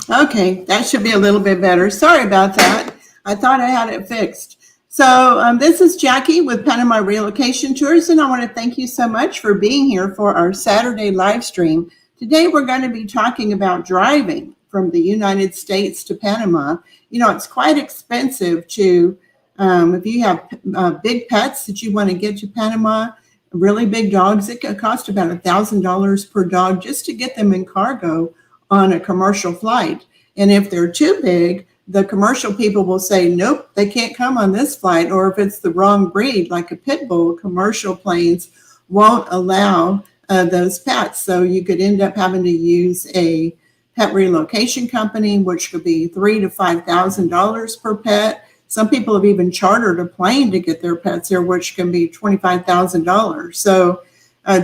Okay, that should be a little bit better. Sorry about that. I thought I had it fixed. So this is Jackie with Panama Relocation Tours, and I want to thank you so much for being here for our Saturday live stream. Today we're going to be talking about driving from the United States to Panama. You know, it's quite expensive to, if you have big pets that you want to get to Panama, really big dogs, it could cost about $1,000 per dog just to get them in cargo on a commercial flight. And if they're too big, the commercial people will say, nope, they can't come on this flight. Or if it's the wrong breed, like a pit bull, commercial planes won't allow those pets. So you could end up having to use a pet relocation company, which could be $3,000 to $5,000 per pet. Some people have even chartered a plane to get their pets there, which can be $25,000. So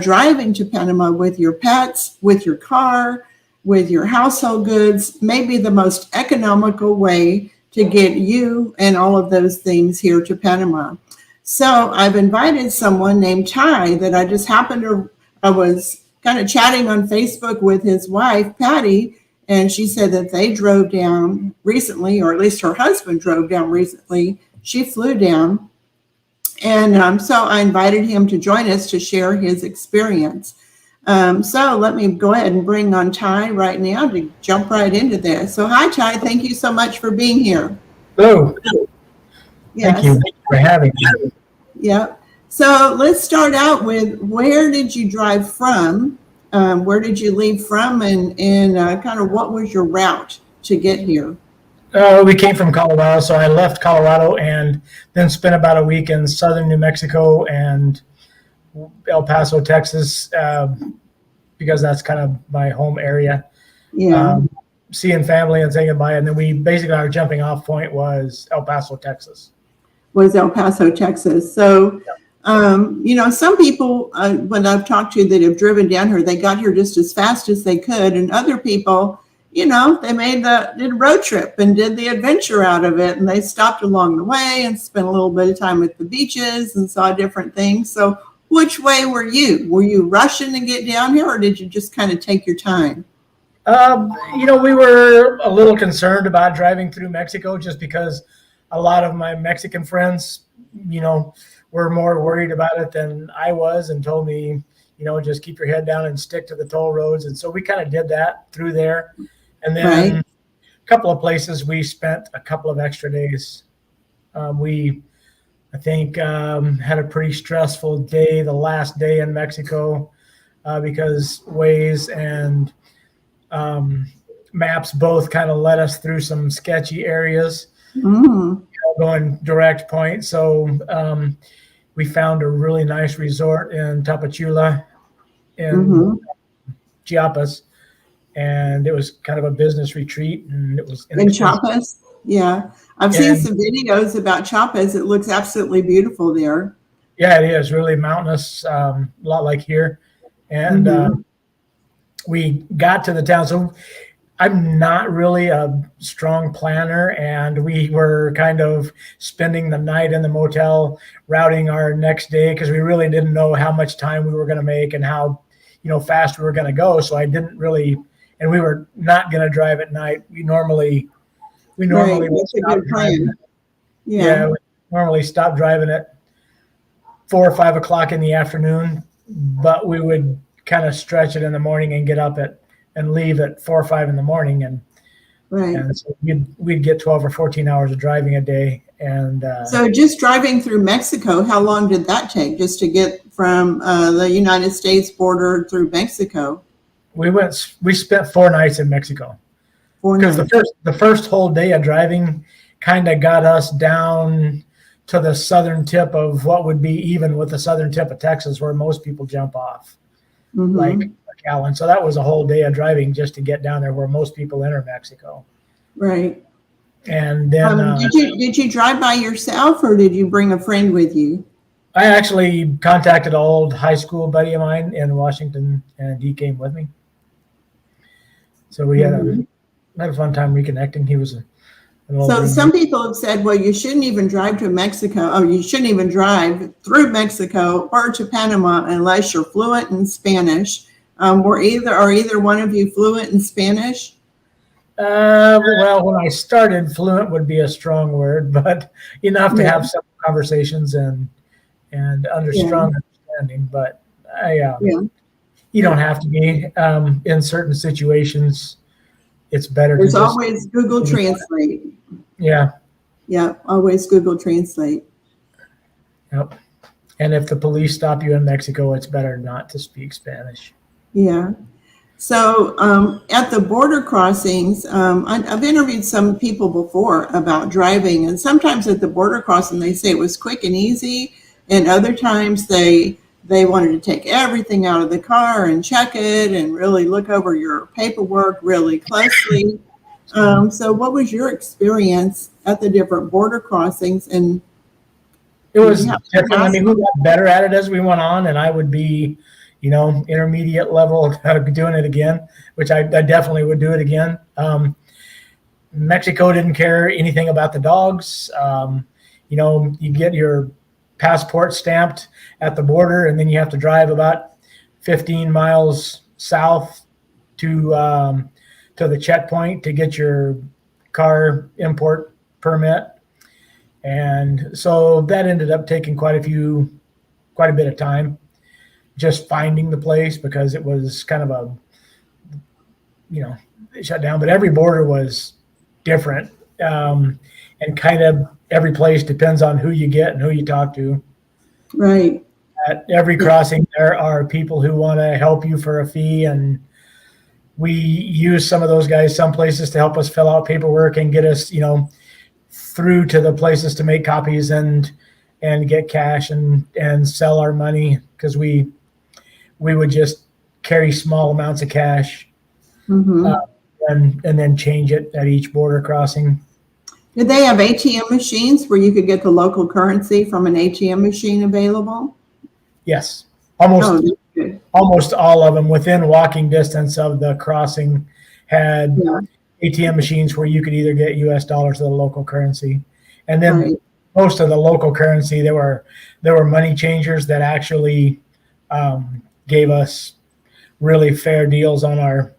driving to Panama with your pets, with your car, with your household goods, may be the most economical way to get you and all of those things here to Panama. So I've invited someone named Ty that I just happened to, I was kind of chatting on Facebook with his wife, Patty, and she said that they drove down recently, or at least her husband drove down recently. She flew down. And so I invited him to join us to share his experience. So let me go ahead and bring on Ty right now to jump right into this. So hi, Ty. Thank you so much for being here. Hello. Yes. Thank you for having me. Yeah. So let's start out with, where did you drive from? Where did you leave from? And kind of what was your route to get here? We came from Colorado, so I left Colorado and then spent about a week in southern New Mexico and El Paso, Texas, because that's kind of my home area. Yeah. Seeing family and saying goodbye. And then we basically, our jumping off point was El Paso, Texas. Was El Paso, Texas. So, you know, some people, when I've talked to that have driven down here, they got here just as fast as they could. And other people, you know, they did a road trip and did the adventure out of it. And they stopped along the way and spent a little bit of time at the beaches and saw different things. So which way were you? Were you rushing to get down here, or did you just kind of take your time? You know, we were a little concerned about driving through Mexico just because a lot of my Mexican friends, you know, were more worried about it than I was and told me, you know, just keep your head down and stick to the toll roads. And so we kind of did that through there. And then a couple of places we spent a couple of extra days. I think had a pretty stressful day, the last day in Mexico, because Waze and maps both kind of led us through some sketchy areas, you know, going direct point. So we found a really nice resort in Tapachula in Chiapas, and it was kind of a business retreat, and it was in Chiapas. Yeah, I've seen some videos about Chiapas. It looks absolutely beautiful there. Yeah, it is really mountainous, a lot like here. And we got to the town. So I'm not really a strong planner, and we were kind of spending the night in the motel, routing our next day, because we really didn't know how much time we were going to make and how, you know, fast we were going to go. So I didn't really, and we were not going to drive at night. We normally would stop driving. Yeah, we normally stop driving at 4 or 5 o'clock in the afternoon, but we would kind of stretch it in the morning and get up and leave at 4 or 5 in the morning, and so we'd get 12 or 14 hours of driving a day. And so just driving through Mexico, how long did that take just to get from the United States border through Mexico? We spent 4 nights in Mexico. Because the first whole day of driving kind of got us down to the southern tip of what would be even with the southern tip of Texas, where most people jump off, like Allen. So that was a whole day of driving just to get down there where most people enter Mexico. Right. And then did you drive by yourself, or did you bring a friend with you? I actually contacted an old high school buddy of mine in Washington, and he came with me. So we had a fun time reconnecting. He was so some people have said, well, you shouldn't even drive to Mexico, or you shouldn't even drive through Mexico or to Panama unless you're fluent in Spanish. Are either one of you fluent in Spanish? Well, when I started, fluent would be a strong word, but enough to Yeah, have some conversations and under yeah, strong understanding. But yeah. you don't have to be in certain situations. It's better to There's just, always Google Translate. yeah. Yeah, always Google Translate. Yep. And if the police stop you in Mexico, it's better not to speak Spanish. Yeah. So at the border crossings, I've interviewed some people before about driving, and sometimes at the border crossing they say it was quick and easy, and other times they wanted to take everything out of the car and check it and really look over your paperwork really closely. So what was your experience at the different border crossings? And It did was you have to different. I pass? mean, we got better at it as we went on, and I would be, intermediate level doing it again, which I definitely would do it again. Mexico didn't care anything about the dogs. You get your passport stamped at the border, and then you have to drive about 15 miles south to the checkpoint to get your car import permit. And so that ended up taking quite a bit of time just finding the place, because it was kind of shut down. But every border was different. And kind of every place depends on who you get and who you talk to. Right. At every crossing, there are people who want to help you for a fee, and we use some of those guys some places to help us fill out paperwork and get us, through to the places to make copies and get cash and sell our money, because we would just carry small amounts of cash Mm-hmm. and then change it at each border crossing. Did they have ATM machines where you could get the local currency from an ATM machine available? Yes, Oh, that's good. almost all of them within walking distance of the crossing had Yeah, ATM machines where you could either get US dollars or the local currency. And then right. most of the local currency, there were money changers that actually gave us really fair deals on our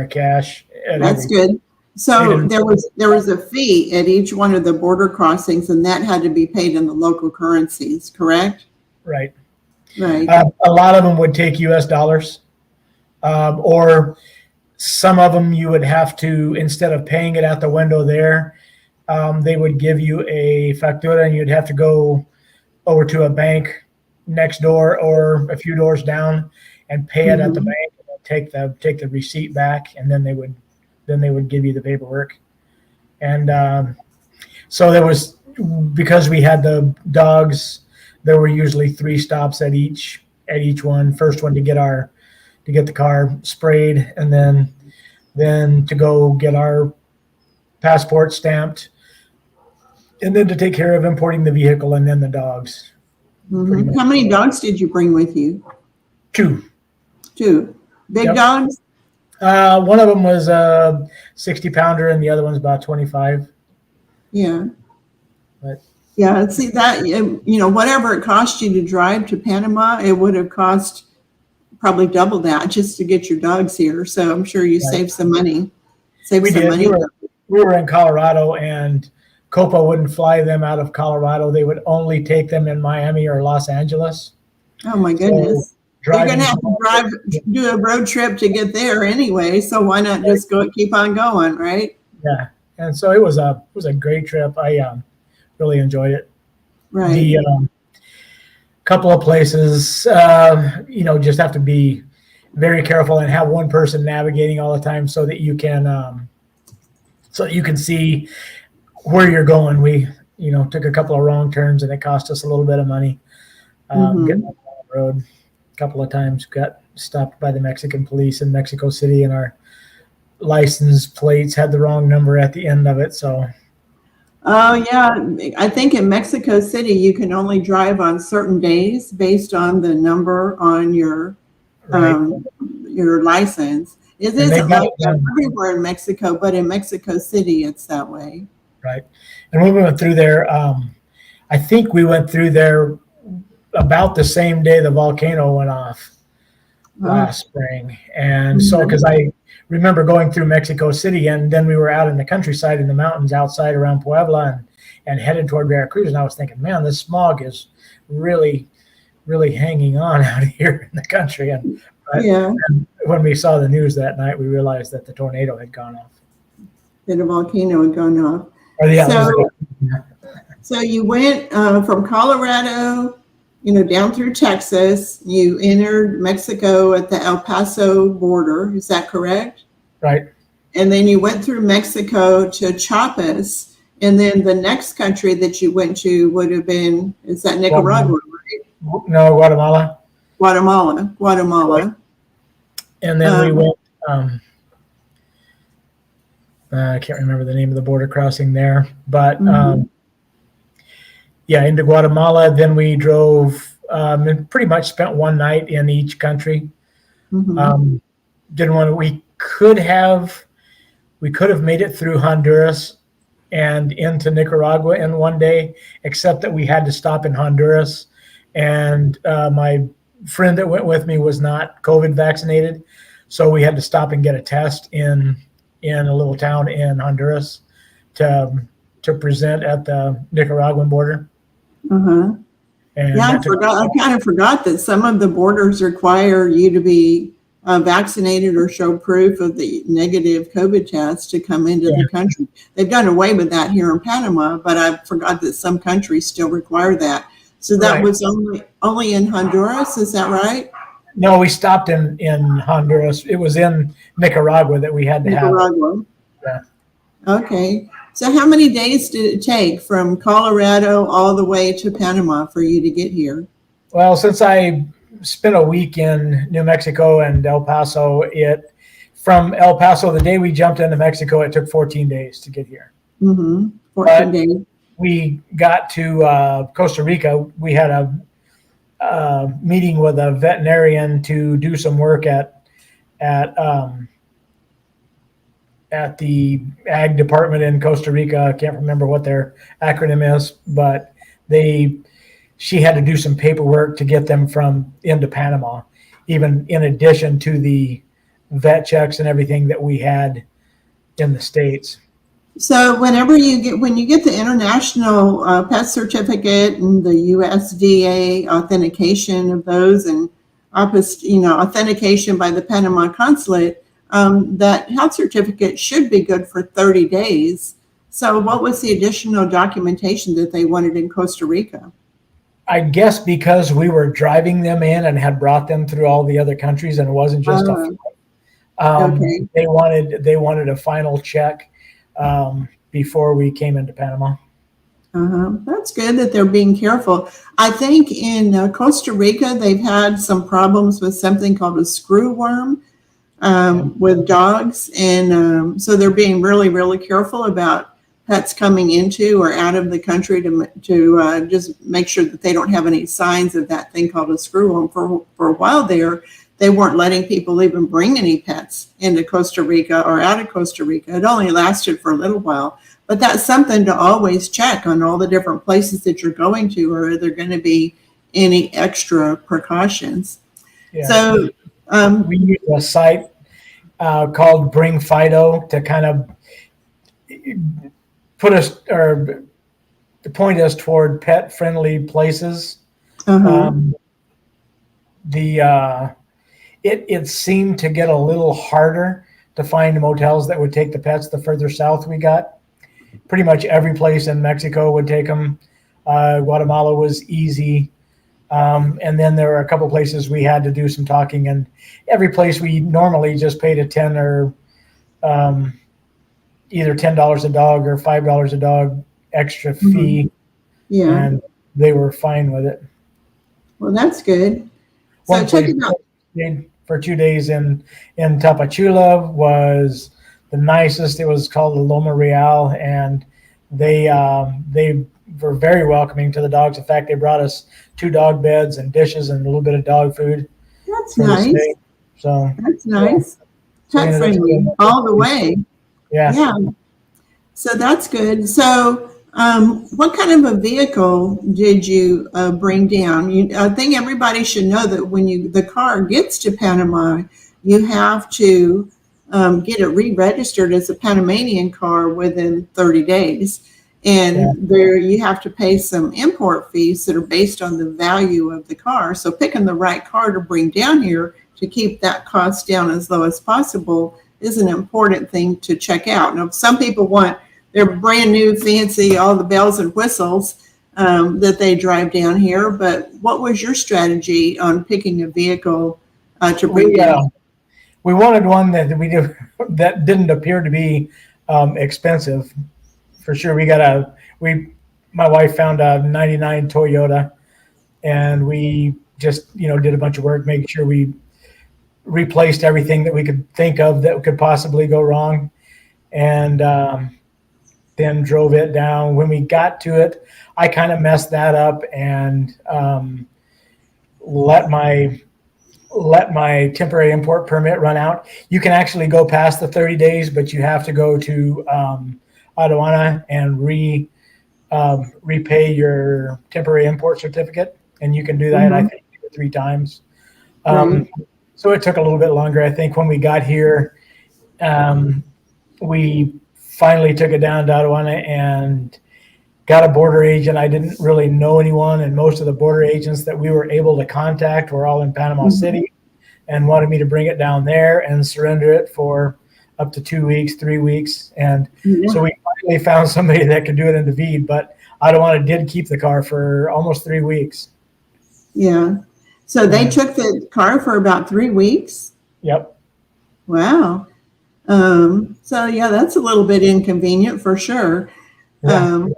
cash. That's good. So there was a fee at each one of the border crossings, and that had to be paid in the local currencies, correct? Right. Right. A lot of them would take US dollars, or some of them you would have to, instead of paying it at the window there, they would give you a factura, and you'd have to go over to a bank next door or a few doors down and pay it at the bank, and take the receipt back, and then they would give you the paperwork. And so there was, because we had the dogs, there were usually 3 stops at each one. First one to get the car sprayed, and then to go get our passport stamped, and then to take care of importing the vehicle, and then the dogs. Mm-hmm. How many dogs did you bring with you? 2. Big Yep. dogs? One of them was a 60-pounder, and the other one's about 25. Yeah. But yeah, see that, whatever it cost you to drive to Panama, it would have cost probably double that just to get your dogs here. So I'm sure you saved some money. We were in Colorado, and Coco wouldn't fly them out of Colorado. They would only take them in Miami or Los Angeles. Oh my goodness. So you're going to have to do a road trip to get there anyway. So why not just keep on going, right? Yeah. And so it was a great trip. I really enjoyed it. Right. The couple of places, just have to be very careful and have one person navigating all the time so that you can see where you're going. We, took a couple of wrong turns, and it cost us a little bit of money getting on the road. A couple of times got stopped by the Mexican police in Mexico City, and our license plates had the wrong number at the end of it. So. Oh yeah, I think in Mexico City you can only drive on certain days based on the number on your license. It isn't like that everywhere in Mexico, but in Mexico City it's that way. Right. And when we went through there, I think we went through there about the same day the volcano went off last spring. And so, because I remember going through Mexico City, and then we were out in the countryside in the mountains outside around Puebla and headed toward VeraCruz. And I was thinking, man, this smog is really, really hanging on out here in the country. And when we saw the news that night, we realized that the tornado had gone off. That a volcano had gone off. Yeah, so you went from Colorado, down through Texas. You entered Mexico at the El Paso border. Is that correct? Right. And then you went through Mexico to Chiapas. And then the next country that you went to would have been, is that Nicaragua, right? No, Guatemala. Guatemala. And then we went, I can't remember the name of the border crossing there, but into Guatemala. Then we drove and pretty much spent one night in each country. We could have made it through Honduras and into Nicaragua in one day, except that we had to stop in Honduras. And my friend that went with me was not COVID vaccinated, so we had to stop and get a test in a little town in Honduras to present at the Nicaraguan border. And I kind of forgot that some of the borders require you to be vaccinated or show proof of the negative COVID test to come into the country. They've done away with that here in Panama, but I forgot that some countries still require that. So that was only in Honduras, is that right? No, we stopped in Honduras. It was in Nicaragua that we had to have. Yeah. Okay. So how many days did it take from Colorado all the way to Panama for you to get here? Well, since I spent a week in New Mexico and El Paso, from El Paso, the day we jumped into Mexico, it took 14 days to get here. 14 days. We got to Costa Rica. We had a meeting with a veterinarian to do some work at the ag department in Costa Rica. I can't remember what their acronym is, but she had to do some paperwork to get them into Panama, even in addition to the vet checks and everything that we had in the States. So when you get the international pet certificate and the USDA authentication of those, and authentication by the Panama consulate, that health certificate should be good for 30 days. So what was the additional documentation that they wanted in Costa Rica? I guess because we were driving them in and had brought them through all the other countries, and it wasn't just a flight. They wanted a final check before we came into Panama. That's good that they're being careful. I think in Costa Rica, they've had some problems with something called a screw worm with dogs. And so they're being really, really careful about pets coming into or out of the country to just make sure that they don't have any signs of that thing called a screw worm. For a while there, they weren't letting people even bring any pets into Costa Rica or out of Costa Rica. It only lasted for a little while. But that's something to always check on all the different places that you're going to, or are there going to be any extra precautions? Yeah. So we use a site called Bring Fido to kind of put us or to point us toward pet-friendly places. It seemed to get a little harder to find motels that would take the pets the further south we got. Pretty much every place in Mexico would take them. Guatemala was easy. And then there were a couple places we had to do some talking, and every place we normally just paid a $10 or either $10 a dog or $5 a dog extra fee. Yeah. And they were fine with it. Well, that's good. One place for 2 days in Tapachula was the nicest. It was called the Loma Real, and they were very welcoming to the dogs. In fact, they brought us 2 dog beds and dishes and a little bit of dog food. That's nice. So that's nice. Pet friendly all the way. Yeah. Yeah. So that's good. So what kind of a vehicle did you bring down? I think everybody should know that when the car gets to Panama, you have to get it re-registered as a Panamanian car within 30 days. And there you have to pay some import fees that are based on the value of the car. So picking the right car to bring down here to keep that cost down as low as possible is an important thing to check out. Now, some people want their brand new, fancy, all the bells and whistles that they drive down here. But what was your strategy on picking a vehicle to bring down? We wanted one that that didn't appear to be expensive. For sure, my wife found a '99 Toyota, and we just did a bunch of work, making sure we replaced everything that we could think of that could possibly go wrong, and then drove it down. When we got to it, I kind of messed that up and let my temporary import permit run out. You can actually go past the 30 days, but you have to go to aduana and repay your temporary import certificate, and you can do that I think 3 times. So it took a little bit longer. I think when we got here, we finally took it down to aduana and got a border agent. I didn't really know anyone, and most of the border agents that we were able to contact were all in Panama City and wanted me to bring it down there and surrender it for up to 2 weeks, 3 weeks. And so we finally found somebody that could do it in David, but Aduana did keep the car for almost 3 weeks. Yeah. So they took the car for about 3 weeks? Yep. Wow. So yeah, that's a little bit inconvenient for sure. Yeah.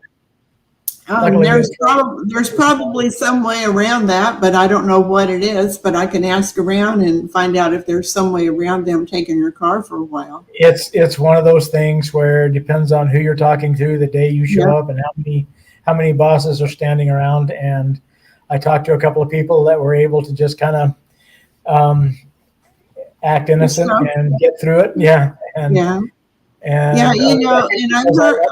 There's probably some way around that, but I don't know what it is, but I can ask around and find out if there's some way around them taking your car for a while. It's one of those things where it depends on who you're talking to the day you show up and how many bosses are standing around. And I talked to a couple of people that were able to just kind of act innocent and get through it. Yeah. And and I've heard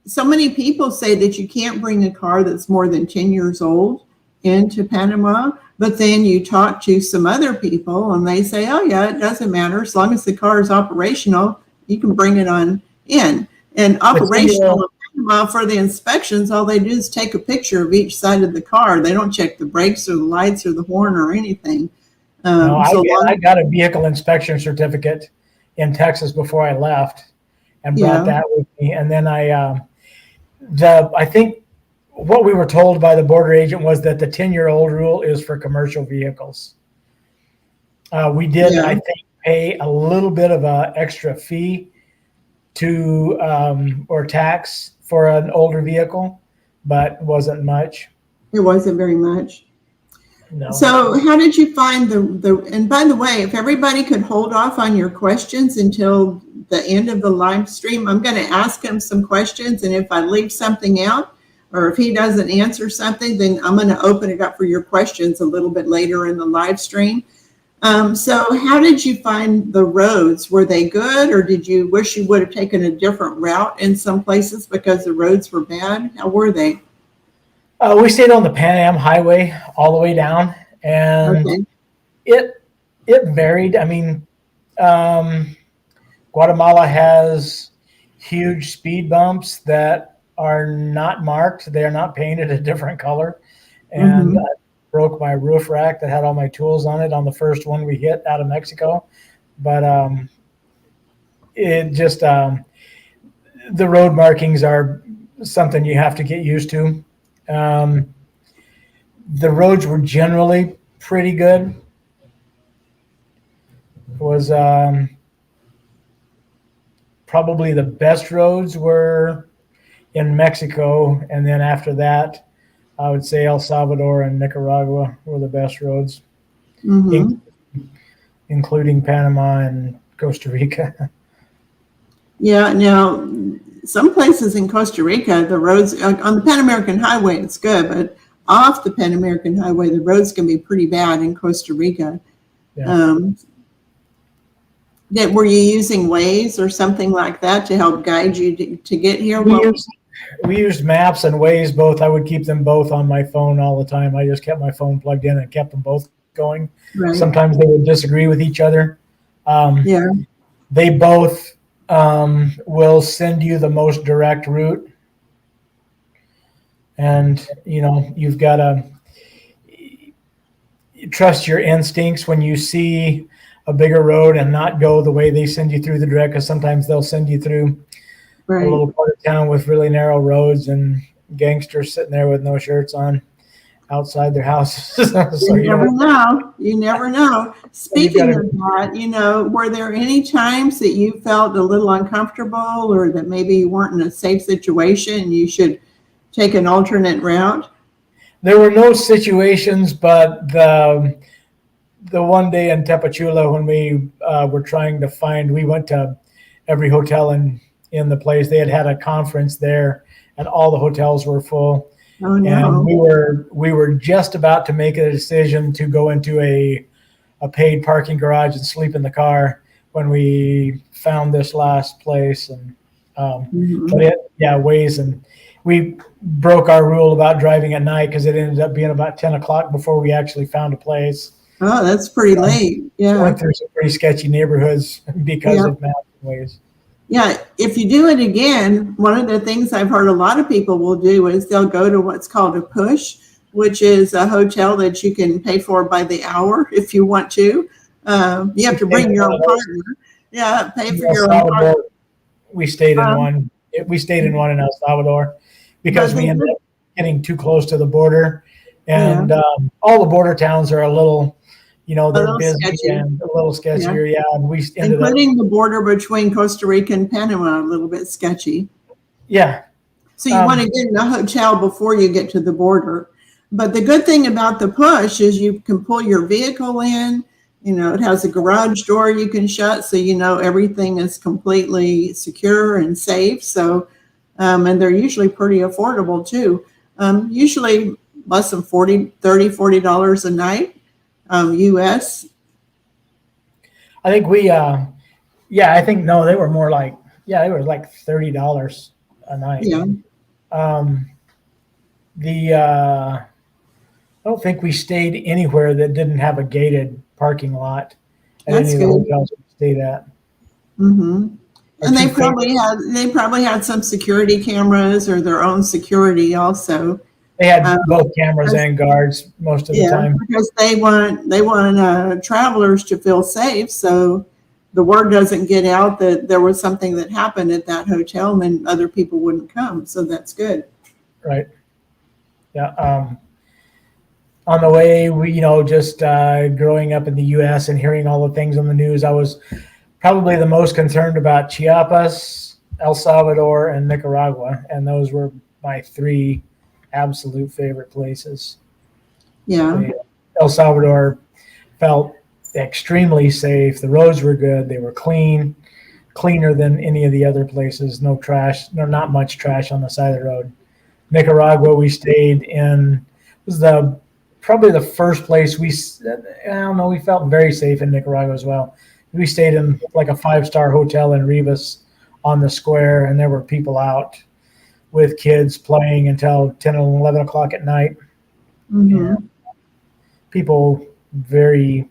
so many people say that you can't bring a car that's more than 10 years old into Panama, but then you talk to some other people and they say, oh yeah, it doesn't matter. As long as the car is operational, you can bring it on in. And operational in Panama for the inspections, all they do is take a picture of each side of the car. They don't check the brakes or the lights or the horn or anything. I got a vehicle inspection certificate in Texas before I left and brought that with me. And then I think what we were told by the border agent was that the 10-year-old rule is for commercial vehicles. We did, I think, pay a little bit of an extra fee or tax for an older vehicle, but it wasn't much. It wasn't very much. No. So how did you find and by the way, if everybody could hold off on your questions until the end of the live stream, I'm going to ask him some questions. And if I leave something out or if he doesn't answer something, then I'm going to open it up for your questions a little bit later in the live stream. So how did you find the roads? Were they good, or did you wish you would have taken a different route in some places because the roads were bad? How were they? We stayed on the Pan Am Highway all the way down, and it varied. I mean, Guatemala has huge speed bumps that are not marked. They are not painted a different color. And I broke my roof rack that had all my tools on it on the first one we hit out of Mexico. But it just, the road markings are something you have to get used to. The roads were generally pretty good. It was probably the best roads were in Mexico, and then after that, I would say El Salvador and Nicaragua were the best roads, including Panama and Costa Rica. Yeah, now some places in Costa Rica, the roads on the Pan American Highway, it's good, but off the Pan American Highway, the roads can be pretty bad in Costa Rica. Yeah. Were you using Waze or something like that to help guide you to get here? We used maps and Waze both. I would keep them both on my phone all the time. I just kept my phone plugged in and kept them both going. Right. Sometimes they would disagree with each other. They both will send you the most direct route. And, you've got to trust your instincts when you see a bigger road and not go the way they send you through the direct, because sometimes they'll send you through a little part of town with really narrow roads and gangsters sitting there with no shirts on outside their houses. So you never know. You never know. Speaking of that, were there any times that you felt a little uncomfortable or that maybe you weren't in a safe situation and you should take an alternate route? There were no situations, but the one day in Tapachula when we were trying to find, we went to every hotel in the place. They had a conference there, and all the hotels were full. Oh, no. And we were just about to make a decision to go into a paid parking garage and sleep in the car when we found this last place. And ways, and we broke our rule about driving at night because it ended up being about 10 o'clock before we actually found a place. Oh, that's pretty late. Yeah. Went through some pretty sketchy neighborhoods because of mountain ways. Yeah, if you do it again, one of the things I've heard a lot of people will do is they'll go to what's called a push, which is a hotel that you can pay for by the hour if you want to. You have to bring your own partner. Yeah, pay for your own partner. We stayed in one. We stayed in one in El Salvador because we ended up getting too close to the border, and all the border towns are a little. They're busy sketchy. And a little sketchier, and we ended including the border between Costa Rica and Panama, a little bit sketchy. Yeah. So you want to get in a hotel before you get to the border. But the good thing about the push is you can pull your vehicle in. It has a garage door you can shut, so everything is completely secure and safe. So, and they're usually pretty affordable too. Usually less than $40 a night. US. I think they were more like, they were like $30 a night. Yeah. I don't think we stayed anywhere that didn't have a gated parking lot at any of the hotels we stayed at. Mm-hmm. And they probably had some security cameras or their own security also. They had both cameras and guards most of the time. Because they want travelers to feel safe, so the word doesn't get out that there was something that happened at that hotel, and then other people wouldn't come. So that's good. Right. Yeah. On the way, we just growing up in the U.S. and hearing all the things on the news, I was probably the most concerned about Chiapas, El Salvador, and Nicaragua, and those were my three absolute favorite places. Yeah. El Salvador felt extremely safe. The roads were good. They were cleaner than any of the other places. No trash, not much trash on the side of the road. Nicaragua, we stayed in, was probably the first place we felt very safe in Nicaragua as well. We stayed in like a 5-star hotel in Rivas on the square, and there were people out with kids playing until 10 or 11 o'clock at night. Mm-hmm. People very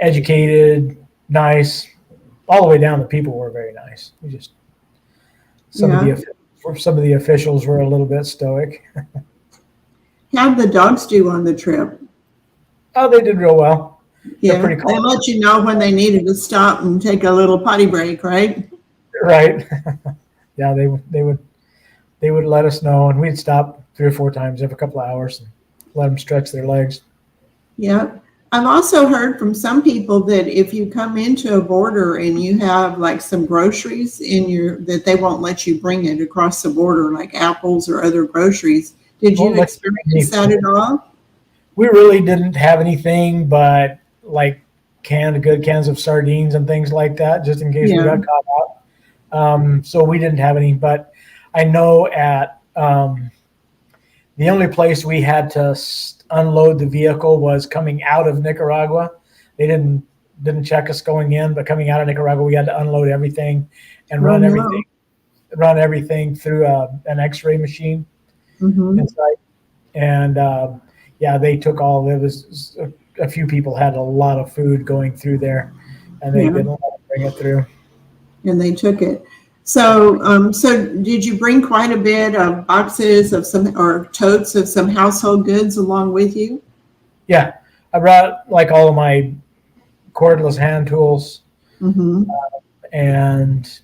educated, nice, all the way down. The people were very nice. Some of the officials were a little bit stoic. How'd the dogs do on the trip? Oh, they did real well. Yeah, they're pretty cool. They let you know when they needed to stop and take a little potty break, right? Right. Yeah, they would let us know, and we'd stop 3 or 4 times every couple of hours and let them stretch their legs. Yeah. I've also heard from some people that if you come into a border and you have like some groceries that they won't let you bring it across the border, like apples or other groceries. Did you experience that at all? We really didn't have anything but like good cans of sardines and things like that, just in case we got caught out. So we didn't have any, but I know at the only place we had to unload the vehicle was coming out of Nicaragua. They didn't check us going in, but coming out of Nicaragua, we had to unload everything and run everything through an X-ray machine inside. And they took all of it. A few people had a lot of food going through there, and they didn't let them bring it through. and they took it. So, so did you bring quite a bit of boxes of some or totes of some household goods along with you? Yeah, I brought like all of my cordless hand tools and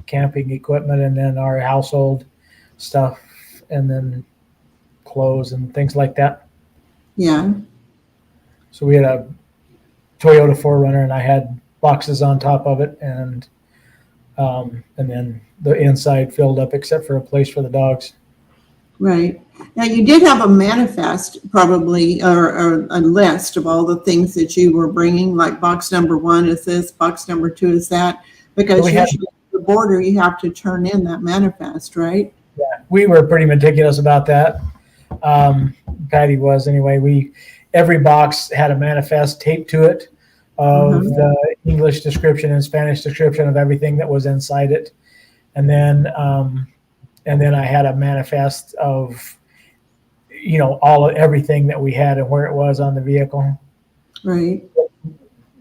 camping equipment, and then our household stuff, and then clothes and things like that. Yeah. So we had a Toyota 4Runner, and I had boxes on top of it, and then the inside filled up except for a place for the dogs. Right. Now you did have a manifest probably, or a list of all the things that you were bringing, like box number 1 is this, box number 2 is that, because usually at the border you have to turn in that manifest, right? Yeah, we were pretty meticulous about that. Patty was anyway. Every box had a manifest taped to it of the English description and Spanish description of everything that was inside it, and then I had a manifest of everything that we had and where it was on the vehicle. Right.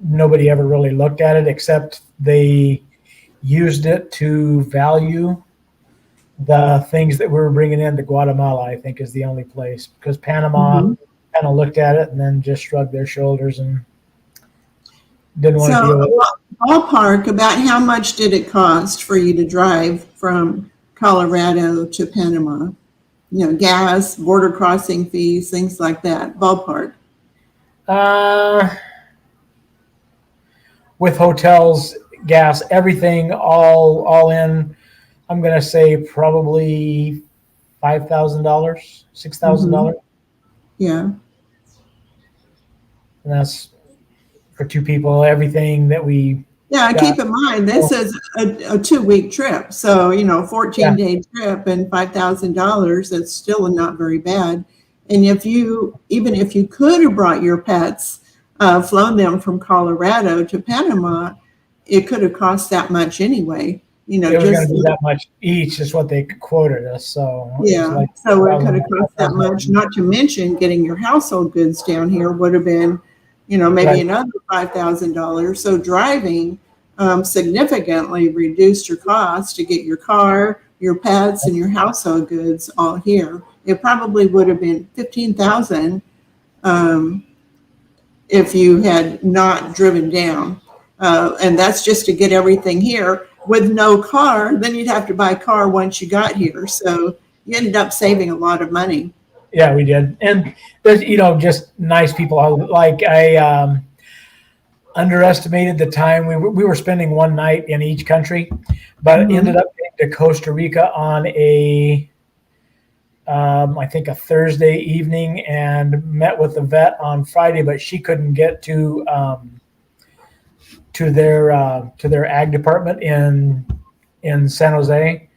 Nobody ever really looked at it except they used it to value the things that we were bringing into Guatemala. I think is the only place, because Panama kind of looked at it and then just shrugged their shoulders and didn't want to deal with it. Ballpark, about how much did it cost for you to drive from Colorado to Panama? Gas, border crossing fees, things like that. Ballpark. With hotels, gas, everything, all in, I'm going to say probably $5,000, $6,000. Yeah. And that's for 2 people, everything that we got. Keep in mind, this is a 2-week trip. So, 14-day trip and $5,000, that's still not very bad. And even if you could have brought your pets, flown them from Colorado to Panama, it could have cost that much anyway. It was going to be that much each is what they quoted us. So so it could have cost that much. Not to mention getting your household goods down here would have been, maybe another $5,000. So driving significantly reduced your cost to get your car, your pets, and your household goods all here. It probably would have been $15,000 if you had not driven down. And that's just to get everything here. With no car, then you'd have to buy a car once you got here. So you ended up saving a lot of money. Yeah, we did. And there's, just nice people. Like I underestimated the time. We were spending one night in each country, but ended up getting to Costa Rica on I think a Thursday evening, and met with the vet on Friday, but she couldn't get to their ag department in San Jose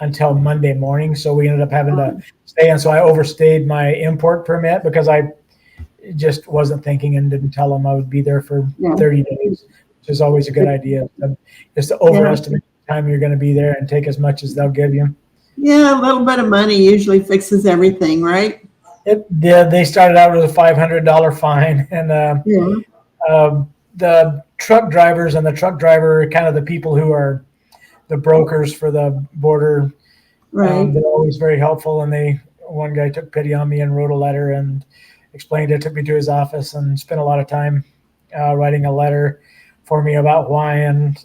until Monday morning. So we ended up having to stay in. So I overstayed my import permit because I just wasn't thinking and didn't tell them I would be there for 30 days, which is always a good idea. Just to overestimate the time you're going to be there and take as much as they'll give you. Yeah, a little bit of money usually fixes everything, right? It did. They started out with a $500 fine, and the truck drivers and the truck driver, kind of the people who are the brokers for the border, right? They're always very helpful. And one guy took pity on me and wrote a letter and explained it, took me to his office and spent a lot of time writing a letter for me about why and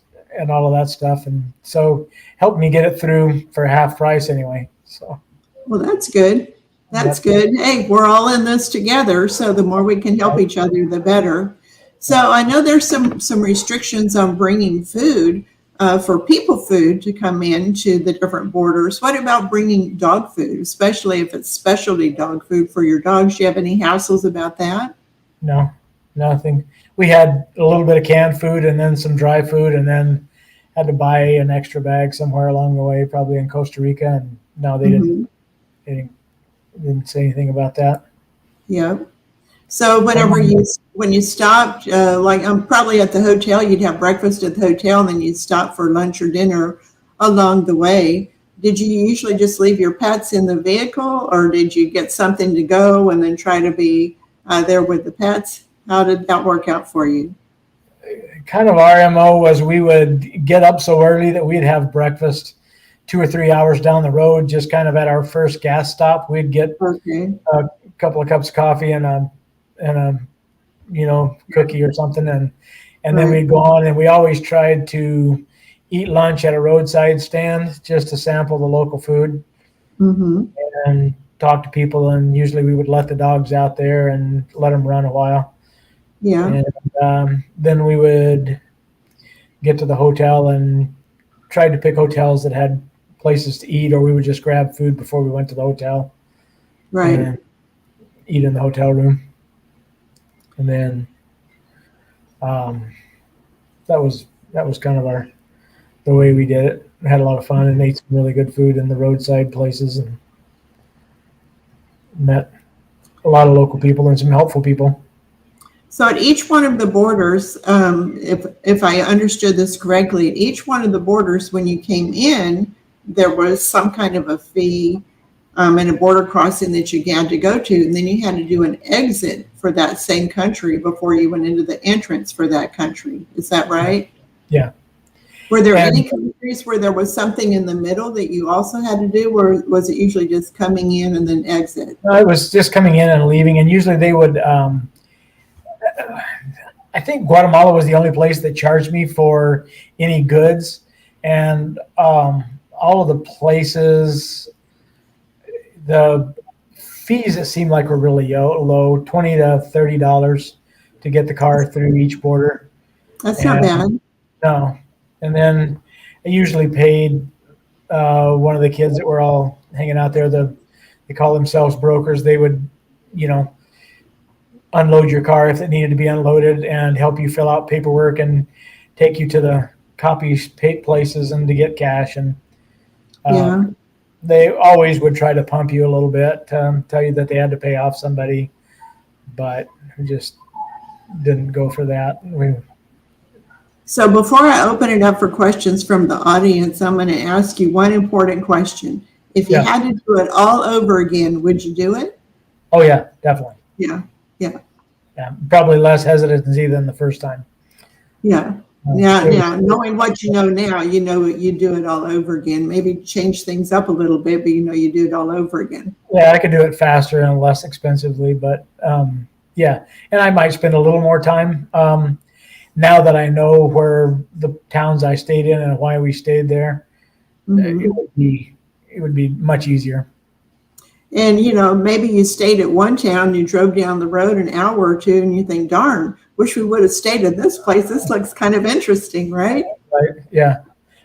all of that stuff. And so helped me get it through for half price anyway. So, well, that's good. That's good. Hey, we're all in this together. So the more we can help each other, the better. So I know there's some restrictions on bringing food for people food to come into the different borders. What about bringing dog food, especially if it's specialty dog food for your dogs? Do you have any hassles about that? No, nothing. We had a little bit of canned food and then some dry food, and then had to buy an extra bag somewhere along the way, probably in Costa Rica. And no, they didn't say anything about that. Yeah. So when you stopped, like I'm probably at the hotel, you'd have breakfast at the hotel, and then you'd stop for lunch or dinner along the way. Did you usually just leave your pets in the vehicle, or did you get something to go and then try to be there with the pets? How did that work out for you? kind of our MO was we would get up so early that we'd have breakfast 2 or 3 hours down the road, just kind of at our first gas stop. We'd get a couple of cups of coffee and a cookie or something, and then we'd go on, and we always tried to eat lunch at a roadside stand just to sample the local food and talk to people. And usually we would let the dogs out there and let them run a while. Yeah. And then we would get to the hotel and try to pick hotels that had places to eat, or we would just grab food before we went to the hotel. Right. And eat in the hotel room. And then that was kind of the way we did it. We had a lot of fun and ate some really good food in the roadside places and met a lot of local people and some helpful people. So at each one of the borders, if I understood this correctly, at each one of the borders, when you came in, there was some kind of a fee and a border crossing that you had to go to, and then you had to do an exit for that same country before you went into the entrance for that country. Is that right? Yeah. Were there any countries where there was something in the middle that you also had to do, or was it usually just coming in and then exit? No, it was just coming in and leaving, and usually they would I think Guatemala was the only place that charged me for any goods, and all of the places, the fees, it seemed like, were really low, $20 to $30 to get the car through each border. That's not bad. No. And then I usually paid one of the kids that were all hanging out there, they call themselves brokers. They would, unload your car if it needed to be unloaded and help you fill out paperwork and take you to the copy places and to get cash. And they always would try to pump you a little bit, tell you that they had to pay off somebody, but we just didn't go for that. So before I open it up for questions from the audience, I'm going to ask you one important question. If you had to do it all over again, would you do it? Oh yeah, definitely. Yeah. Probably less hesitancy than the first time. Yeah. Knowing what you know now, you do it all over again. Maybe change things up a little bit, but you do it all over again. Yeah, I could do it faster and less expensively, but and I might spend a little more time now that I know where the towns I stayed in and why we stayed there. It would be much easier. And, maybe you stayed at one town, you drove down the road an hour or two, and you think, darn, wish we would have stayed in this place. This looks kind of interesting, right? Right, yeah.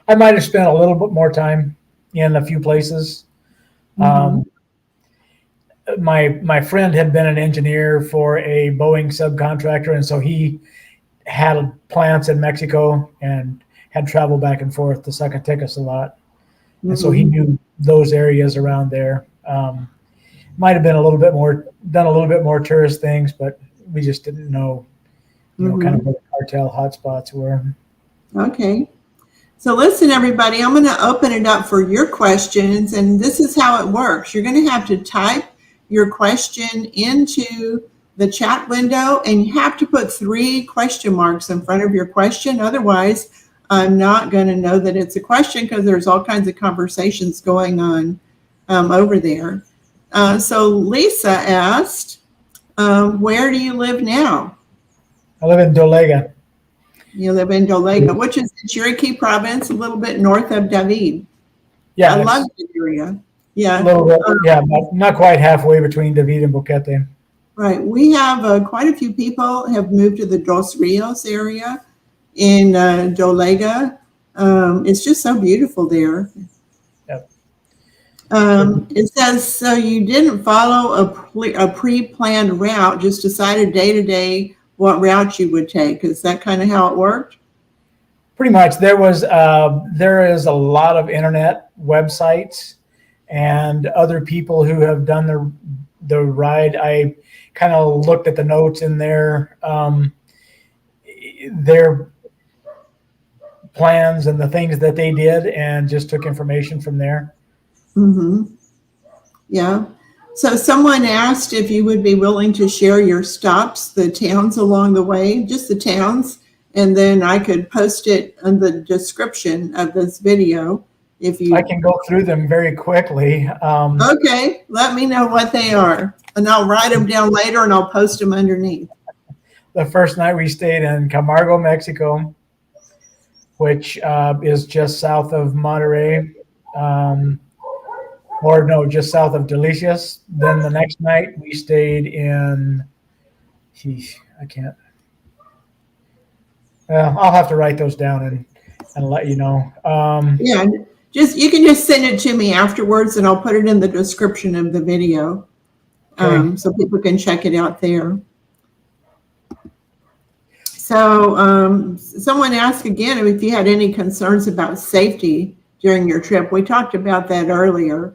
I might have spent a little bit more time in a few places. My friend had been an engineer for a Boeing subcontractor, and so he had plants in Mexico and had traveled back and forth to Zacatecas a lot. And so he knew those areas around there. Might have been done a little bit more tourist things, but we just didn't know, kind of where the cartel hotspots were. Okay. So listen, everybody, I'm going to open it up for your questions, and this is how it works. You're going to have to type your question into the chat window, and you have to put 3 question marks in front of your question. Otherwise, I'm not going to know that it's a question because there's all kinds of conversations going on over there. So Lisa asked, where do you live now? I live in Dolega. You live in Dolega, which is the Cherokee province, a little bit north of David. Yeah, I love the area. Yeah, a little bit. But not quite halfway between David and Boquete. Right. We have quite a few people have moved to the Dos Rios area in Dolega. It's just so beautiful there. It says, so you didn't follow a pre-planned route, just decided day to day what route you would take. Is that kind of how it worked? Pretty much. There is a lot of internet websites and other people who have done the ride. I kind of looked at the notes in their plans and the things that they did and just took information from there. Yeah. So someone asked if you would be willing to share your stops, the towns along the way, just the towns, and then I could post it in the description of this video if you. I can go through them very quickly. Okay, let me know what they are, and I'll write them down later, and I'll post them underneath. The first night we stayed in Camargo, Mexico, which is just south of Monterrey, or no, just south of Delicias. Then the next night we stayed in, I can't. I'll have to write those down and let you know. Yeah, you can just send it to me afterwards, and I'll put it in the description of the video, Okay. so people can check it out there. So someone asked again if you had any concerns about safety during your trip. We talked about that earlier.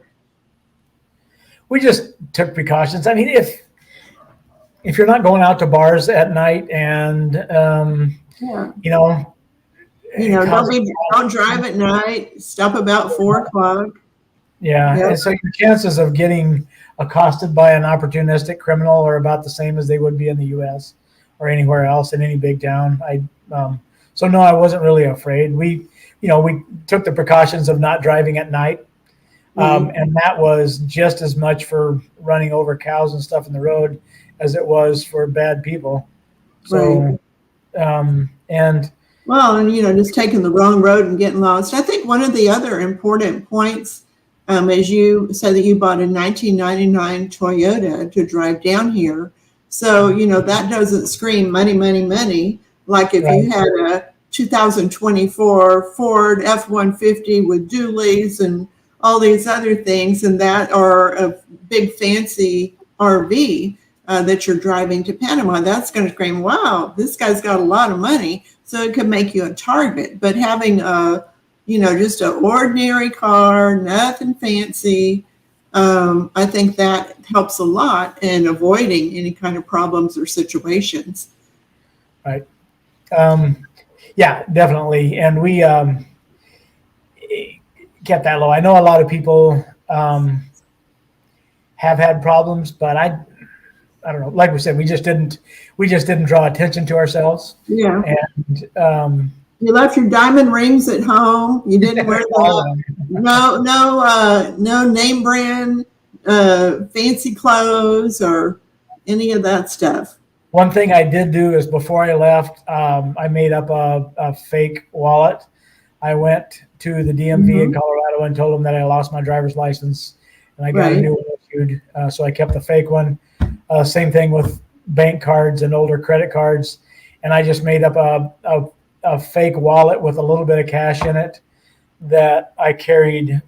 We just took precautions. I mean, if you're not going out to bars at night and Yeah. Don't drive at night. Stop about 4 o'clock. Yeah. Yep. And so your chances of getting accosted by an opportunistic criminal are about the same as they would be in the U.S. or anywhere else in any big town. So no, I wasn't really afraid. We took the precautions of not driving at night. And that was just as much for running over cows and stuff in the road as it was for bad people. So, and just taking the wrong road and getting lost. I think one of the other important points, as you said that you bought a 1999 Toyota to drive down here. So, that doesn't scream money, money, money. Like if you had a 2024 Ford F-150 with dualies and all these other things, and that are a big fancy RV that you're driving to Panama, that's going to scream, wow, this guy's got a lot of money. So it could make you a target. But having just an ordinary car, nothing fancy, I think that helps a lot in avoiding any kind of problems or situations. Right. Yeah, definitely. And we kept that low. I know a lot of people have had problems, but I don't know. Like we said, we just didn't draw attention to ourselves. Yeah. And you left your diamond rings at home. You didn't wear no name brand fancy clothes or any of that stuff. One thing I did do is before I left, I made up a fake wallet. I went to the DMV in Colorado and told them that I lost my driver's license and I got a new one issued. So I kept the fake one. Same thing with bank cards and older credit cards. And I just made up a fake wallet with a little bit of cash in it that I carried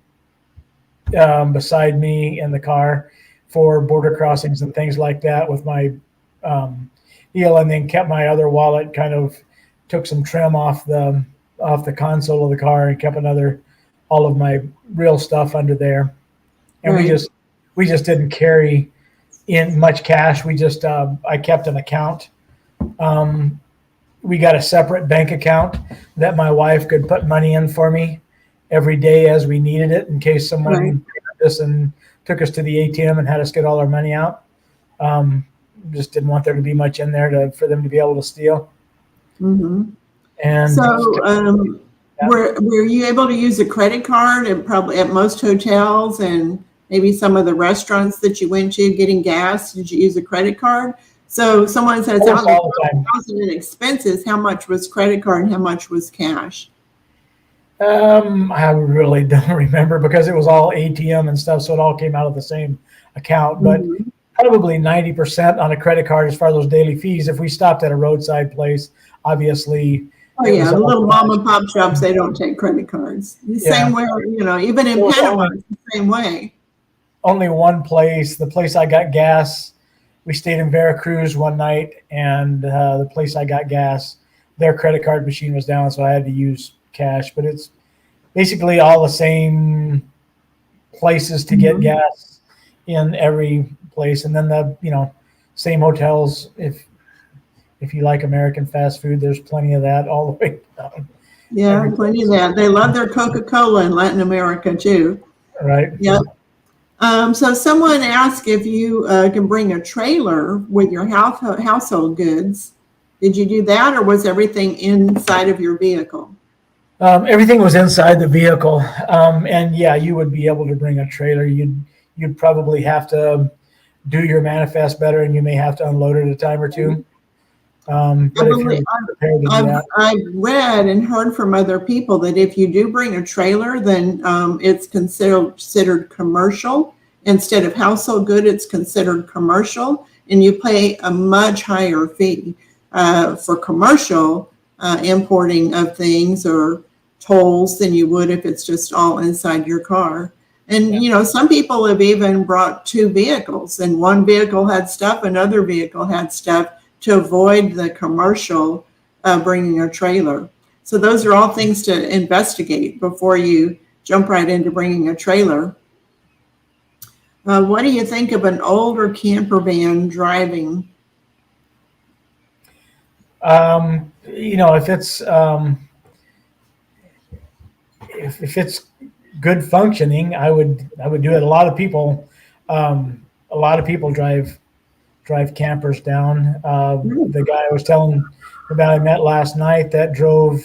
beside me in the car for border crossings and things like that with my deal, and then kept my other wallet, kind of took some trim off the console of the car and kept all of my real stuff under there. And we just didn't carry in much cash. We just I kept an account. We got a separate bank account that my wife could put money in for me every day as we needed it, in case someone did this and took us to the ATM and had us get all our money out. Just didn't want there to be much in there for them to be able to steal. Mm-hmm. And so, were you able to use a credit card at most hotels and maybe some of the restaurants that you went to getting gas? Did you use a credit card? So someone says, out of $1,000 in expenses, how much was credit card and how much was cash? I really don't remember because it was all ATM and stuff, so it all came out of the same account. But probably 90% on a credit card as far as those daily fees. If we stopped at a roadside place, obviously. Oh yeah, the little mom and pop shops, they don't take credit cards. The same way, even in Panama, it's the same way. Only one place, the place I got gas, we stayed in VeraCruz one night, and the place I got gas, their credit card machine was down, so I had to use cash. But it's basically all the same places to get gas in every place, and then the same hotels. If you like American fast food, there's plenty of that all the way down. Yeah, plenty of that. They love their Coca-Cola in Latin America too. Right. Yep. So someone asked if you can bring a trailer with your household goods Did you do that, or was everything inside of your vehicle? Everything was inside the vehicle, and yeah, you would be able to bring a trailer. You'd probably have to do your manifest better, and you may have to unload it a time or two. But if you're prepared to do that, I've read and heard from other people that if you do bring a trailer, then it's considered commercial. Instead of household good, it's considered commercial, and you pay a much higher fee for commercial importing of things or tolls than you would if it's just all inside your car. And, you know, some people have even brought two vehicles, and one vehicle had stuff, another vehicle had stuff, to avoid the commercial bringing a trailer. So those are all things to investigate before you jump right into bringing a trailer. What do you think of an older camper van driving? You know, if it's if it's good functioning, I would do it. A lot of people drive campers down. The guy I was telling about I met last night that drove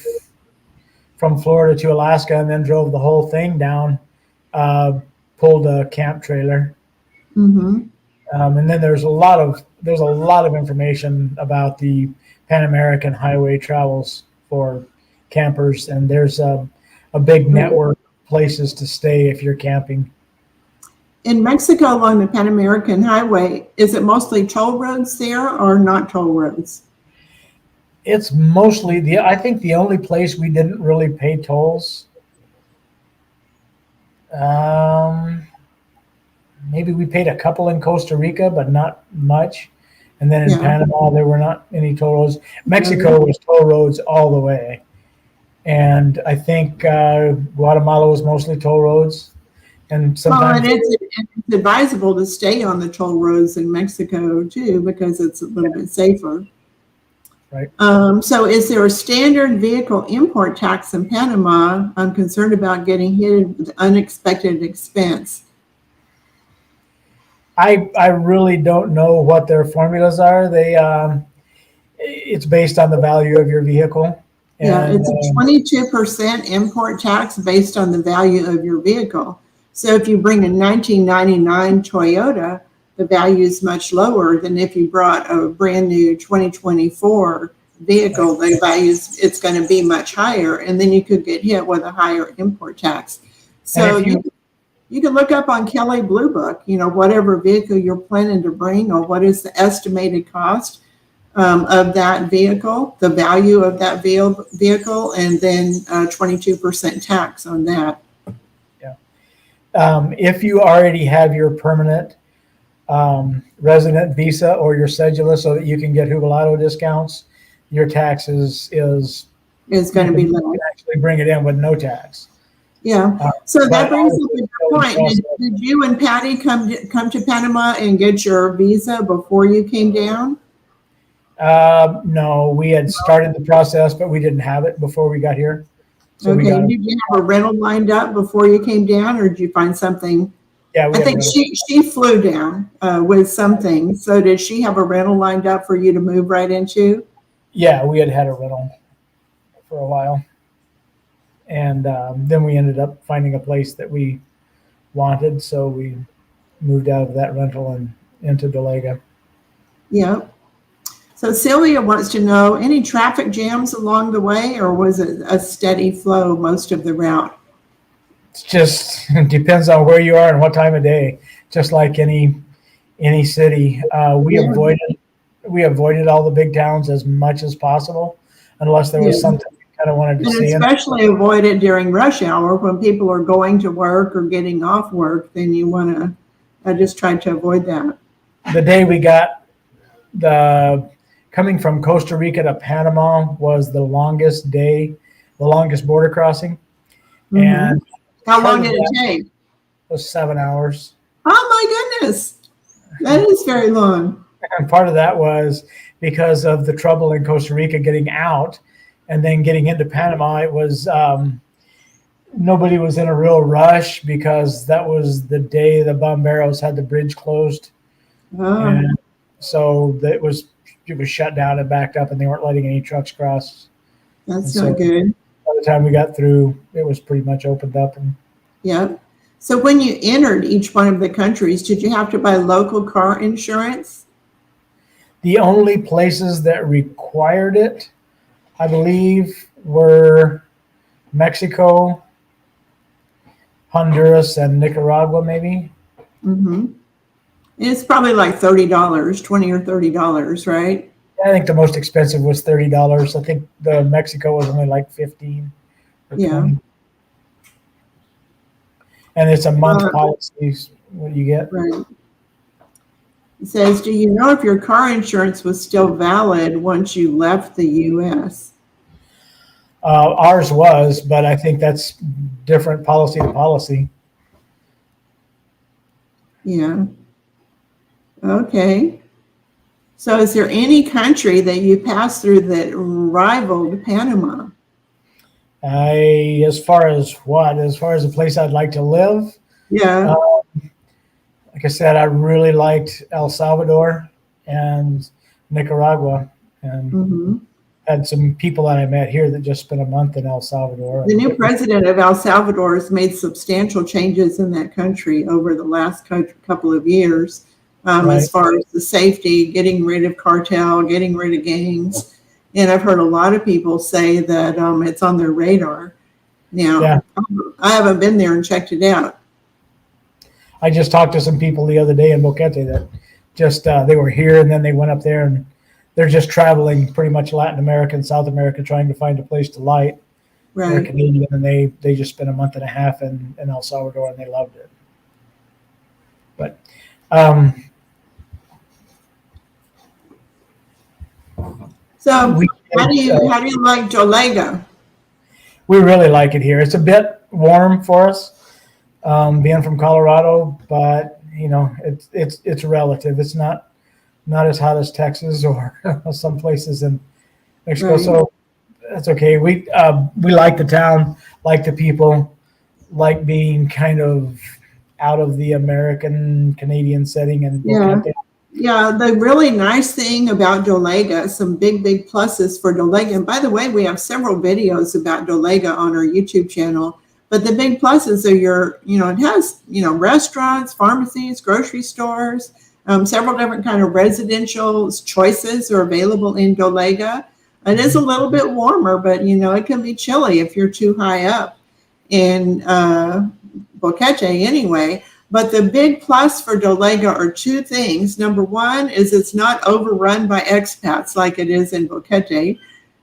from Florida to Alaska and then drove the whole thing down, pulled a camp trailer. Mm-hmm. And then there's a lot of information about the Pan American highway travels for campers, and there's a big network of places to stay if you're camping. In Mexico, along the Pan American Highway, is it mostly toll roads there or not toll roads? It's mostly I think the only place we didn't really pay tolls. Maybe we paid a couple in Costa Rica, but not much. And then in Panama, there were not any toll roads. Mexico was toll roads all the way. And I think Guatemala was mostly toll roads. And sometimes it's advisable to stay on the toll roads in Mexico too, because it's a little bit safer. Right. So is there a standard vehicle import tax in Panama? I'm concerned about getting hit with unexpected expense. I really don't know what their formulas are. It's based on the value of your vehicle. And, it's a 22% import tax based on the value of your vehicle. So if you bring a 1999 Toyota, the value is much lower than if you brought a brand new 2024 vehicle. The value it's going to be much higher, and then you could get hit with a higher import tax. So you can look up on Kelley Blue Book, you know, whatever vehicle you're planning to bring, or what is the estimated cost of that vehicle, the value of that vehicle, and then 22% tax on that. If you already have your permanent resident visa or your cedula so that you can get jubilado discounts, your taxes is going to be low. You can actually bring it in with no tax. Yeah. So that brings up a good point. Did you and Patty come to Panama and get your visa before you came down? No, we had started the process, but we didn't have it before we got here. So okay. Did you have a rental lined up before you came down, or did you find something? Yeah, I think she flew down with something. So did she have a rental lined up for you to move right into? Yeah, we had a rental for a while. And then we ended up finding a place that we wanted. So we moved out of that rental and into Dolega. Yeah. So Sylvia wants to know, any traffic jams along the way, or was it a steady flow most of the route? It's just it depends on where you are and what time of day. Just like any city, we avoided all the big towns as much as possible, unless there was something we kind of wanted to see. Especially avoid it during rush hour when people are going to work or getting off work. Then you want to. I just tried to avoid that. The day we got coming from Costa Rica to Panama was the longest border crossing. Mm-hmm. And how long did it take? It was 7 hours. Oh my goodness. That is very long. And part of that was because of the trouble in Costa Rica getting out and then getting into Panama. It was nobody was in a real rush because that was the day the bomberos had the bridge closed. Oh. And so it was it was shut down and backed up, and they weren't letting any trucks cross. That's And not good. By the time we got through, it was pretty much opened up. And Yeah. So when you entered each one of the countries, did you have to buy local car insurance? the only places that required it, I believe, were Mexico, Honduras, and Nicaragua, maybe. Mm-hmm. It's probably like $30, $20 or $30, right? I think the most expensive was $30. I think the Mexico was only like 15 or Yeah. 20. And it's a month Uh, policy. What do you get? Right. It says, do you know if your car insurance was still valid once you left the U.S.? Ours was, but I think that's different policy to policy. Yeah. Okay. So is there any country that you passed through that rivaled Panama? As far as what? As far as a place I'd like to live? Yeah. Like I said, I really liked El Salvador and Nicaragua, and Mm-hmm. had some people that I met here that just spent a month in El Salvador. The new president of El Salvador has made substantial changes in that country over the last couple of years, Right. as far as the safety, getting rid of cartel, getting rid of gangs. And I've heard a lot of people say that it's on their radar. Now, Yeah. I haven't been there and checked it out. I just talked to some people the other day in Boquete that just they were here and then they went up there, and they're just traveling pretty much Latin America and South America trying to find a place to light. They're Right. Canadian, and they just spent a month and a half in El Salvador, and they loved it. But So we how do you like Dolega? we really like it here. It's a bit warm for us, being from Colorado, but you know it's relative. It's not as hot as Texas or some places in Mexico. Right. So that's okay. We like the town, like the people, like being kind of out of the American Canadian setting. And Yeah. Yeah, the really nice thing about Dolega, some big pluses for Dolega. And by the way, we have several videos about Dolega on our YouTube channel. But the big pluses are it has, restaurants, pharmacies, grocery stores, several different kind of residential choices are available in Dolega. It is a little bit warmer, but, it can be chilly if you're too high up in Boquete anyway. But the big plus for Dolega are two things. Number one is it's not overrun by expats like it is in Boquete.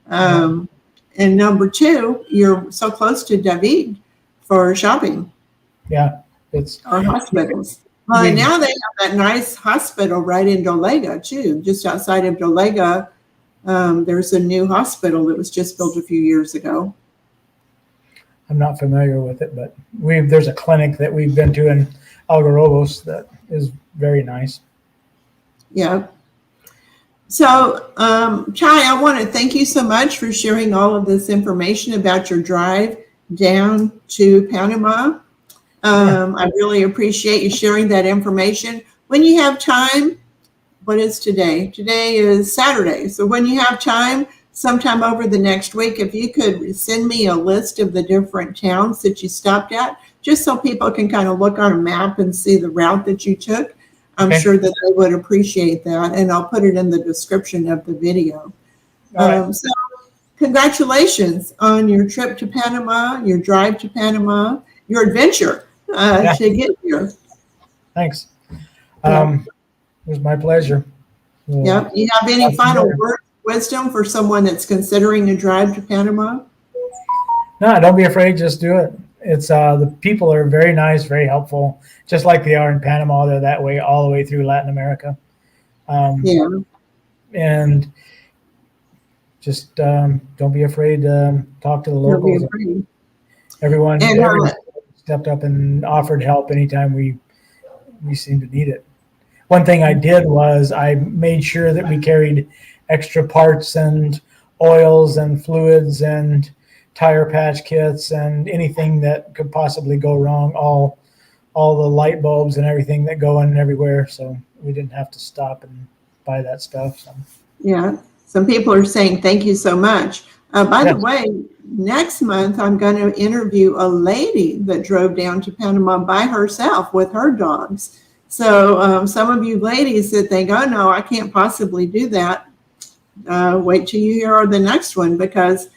And number two, you're so close to David for shopping. Yeah, it's or hospitals. Well, and now they have that nice hospital right in Dolega too, just outside of Dolega. There's a new hospital that was just built a few years ago. I'm not familiar with it, but there's a clinic that we've been to in Algarrobos that is very nice. Yeah. So, Chai, I want to thank you so much for sharing all of this information about your drive down to Panama. I really appreciate you sharing that information. When you have time, what is today? Today is Saturday. So when you have time, sometime over the next week, if you could send me a list of the different towns that you stopped at, just so people can kind of look on a map and see the route that you took. I'm sure that they would appreciate that, and I'll put it in the description of the video. So congratulations on your trip to Panama, your drive to Panama, your adventure to get here. Thanks. It was my pleasure. Yeah. You have any final words of wisdom for someone that's considering a drive to Panama? No, don't be afraid. Just do it. It's the people are very nice, very helpful, just like they are in Panama. They're that way all the way through Latin America. And just don't be afraid to talk to the locals. Everyone stepped up and offered help anytime we seemed to need it. One thing I did was I made sure that we carried extra parts and oils and fluids and tire patch kits and anything that could possibly go wrong, all the light bulbs and everything that go in everywhere. So we didn't have to stop and buy that stuff. So. Yeah. Some people are saying thank you so much. By the Yes. way, next month I'm going to interview a lady that drove down to Panama by herself with her dogs. So some of you ladies that think, oh no, I can't possibly do that. Wait till you hear the next one, because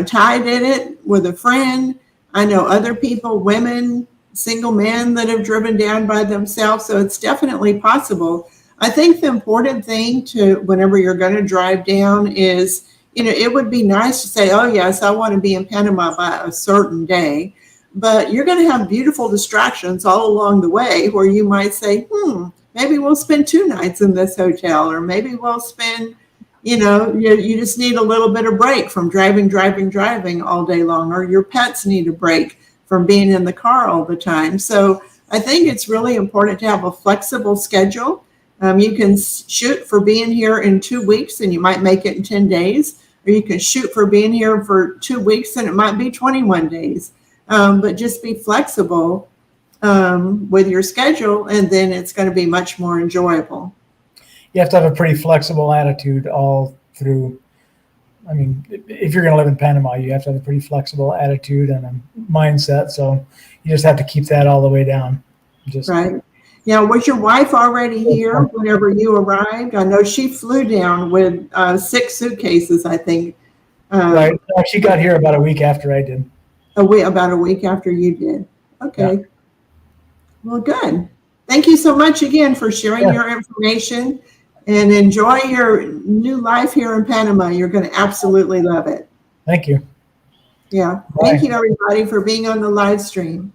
Ty did it with a friend. I know other people, women, single men that have driven down by themselves. So it's definitely possible. I think the important thing to whenever you're going to drive down is, it would be nice to say, oh yes, I want to be in Panama by a certain day, but you're going to have beautiful distractions all along the way where you might say, maybe we'll spend 2 nights in this hotel, or maybe we'll spend, you just need a little bit of break from driving all day long, or your pets need a break from being in the car all the time. So I think it's really important to have a flexible schedule. You can shoot for being here in 2 weeks and you might make it in 10 days, or you can shoot for being here for 2 weeks and it might be 21 days. But just be flexible with your schedule, and then it's going to be much more enjoyable. You have to have a pretty flexible attitude all through. I mean, if you're going to live in Panama, you have to have a pretty flexible attitude and a mindset. So you just have to keep that all the way down. Right. Yeah. Was your wife already here whenever you arrived? I know she flew down with 6 suitcases, I think. Right. She got here about a week after I did. About a week after you did. Okay. Yeah. Well, good. Thank you so much again for sharing your information, and enjoy your new life here in Panama. You're going to absolutely love it. Thank you. Yeah. Thank you, everybody, for being on the live stream.